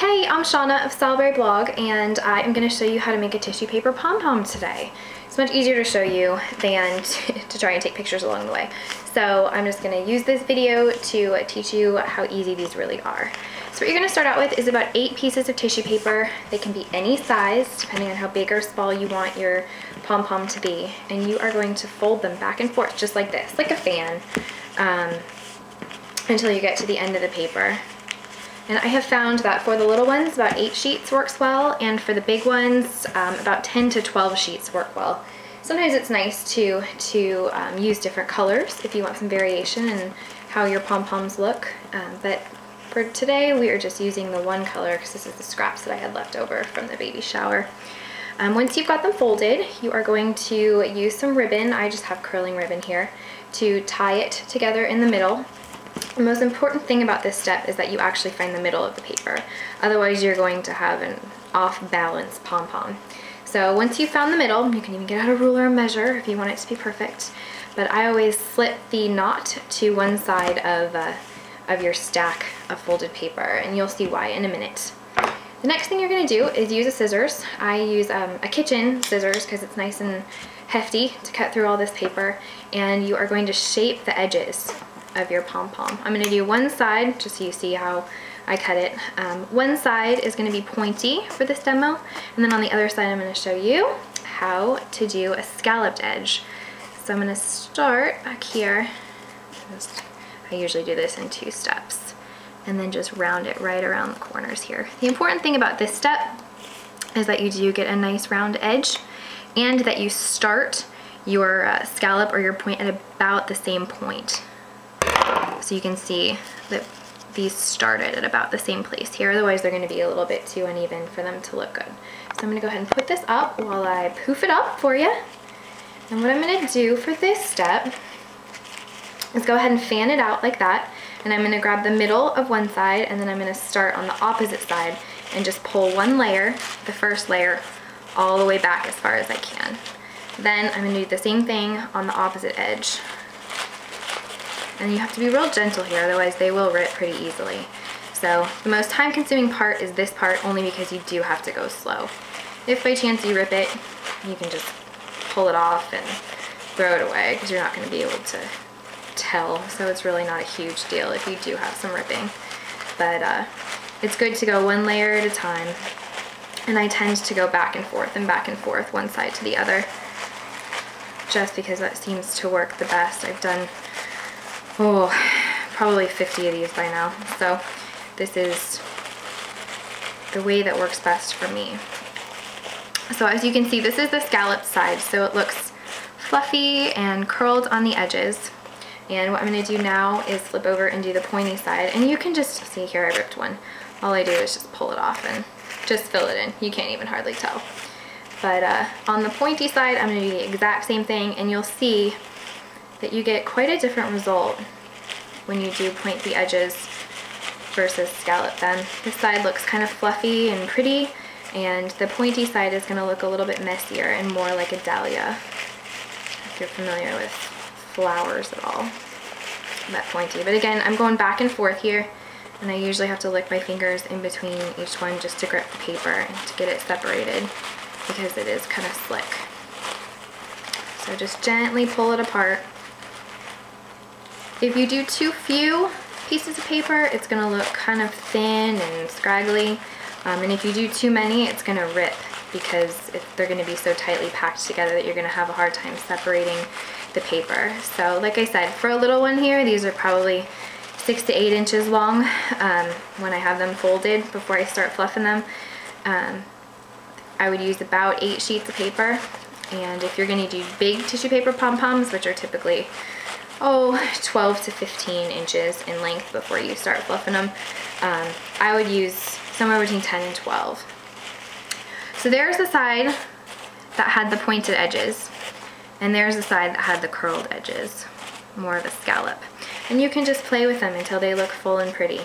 Hey, I'm Shauna of Stylberry Blog, and I am going to show you how to make a tissue paper pom-pom today. It's much easier to show you than to try and take pictures along the way. So I'm just going to use this video to teach you how easy these really are. So what you're going to start out with is about 8 pieces of tissue paper. They can be any size, depending on how big or small you want your pom-pom to be. And you are going to fold them back and forth just like this, like a fan, until you get to the end of the paper. And I have found that for the little ones, about 8 sheets works well, and for the big ones, about 10 to 12 sheets work well. Sometimes it's nice to use different colors if you want some variation in how your pom-poms look, but for today we are just using the one color because this is the scraps that I had left over from the baby shower. Once you've got them folded, you are going to use some ribbon. I just have curling ribbon here to tie it together in the middle. The most important thing about this step is that you actually find the middle of the paper. Otherwise, you're going to have an off-balance pom-pom. So once you've found the middle, you can even get out a ruler and measure if you want it to be perfect. But I always slip the knot to one side of your stack of folded paper, and you'll see why in a minute. The next thing you're going to do is use a scissors. I use a kitchen scissors because it's nice and hefty to cut through all this paper, and you are going to shape the edges of your pom-pom. I'm going to do one side just so you see how I cut it. One side is going to be pointy for this demo, and then on the other side I'm going to show you how to do a scalloped edge. So I'm going to start back here. I usually do this in 2 steps, and then just round it right around the corners here. The important thing about this step is that you do get a nice round edge, and that you start your scallop or your point at about the same point. So you can see that these started at about the same place here, otherwise they're going to be a little bit too uneven for them to look good. So I'm going to go ahead and put this up while I poof it up for you. And what I'm going to do for this step is go ahead and fan it out like that, and I'm going to grab the middle of one side, and then I'm going to start on the opposite side and just pull one layer, the first layer, all the way back as far as I can. Then I'm going to do the same thing on the opposite edge. And you have to be real gentle here, otherwise they will rip pretty easily. So the most time-consuming part is this part, only because you do have to go slow. If by chance you rip it, you can just pull it off and throw it away because you're not going to be able to tell. So it's really not a huge deal if you do have some ripping. But it's good to go one layer at a time. And I tend to go back and forth, one side to the other, just because that seems to work the best. I've done probably 50 of these by now. So this is the way that works best for me. So as you can see, this is the scalloped side, so it looks fluffy and curled on the edges. And what I'm going to do now is flip over and do the pointy side. And you can just see here I ripped one. All I do is just pull it off and just fill it in. You can't even hardly tell. But on the pointy side, I'm going to do the exact same thing, and you'll see that you get quite a different result when you do point the edges versus scallop them. This side looks kind of fluffy and pretty, and the pointy side is going to look a little bit messier and more like a dahlia, if you're familiar with flowers at all, that pointy. But again, I'm going back and forth here, and I usually have to lick my fingers in between each one just to grip the paper and to get it separated because it is kind of slick. So just gently pull it apart. If you do too few pieces of paper, it's going to look kind of thin and scraggly, and if you do too many, it's going to rip because they're going to be so tightly packed together that you're going to have a hard time separating the paper. So like I said, for a little one here, these are probably 6 to 8 inches long when I have them folded before I start fluffing them. I would use about 8 sheets of paper, and if you're going to do big tissue paper pom-poms, which are typically 12 to 15 inches in length before you start fluffing them, I would use somewhere between 10 and 12. So there's the side that had the pointed edges, and there's the side that had the curled edges, more of a scallop. And you can just play with them until they look full and pretty.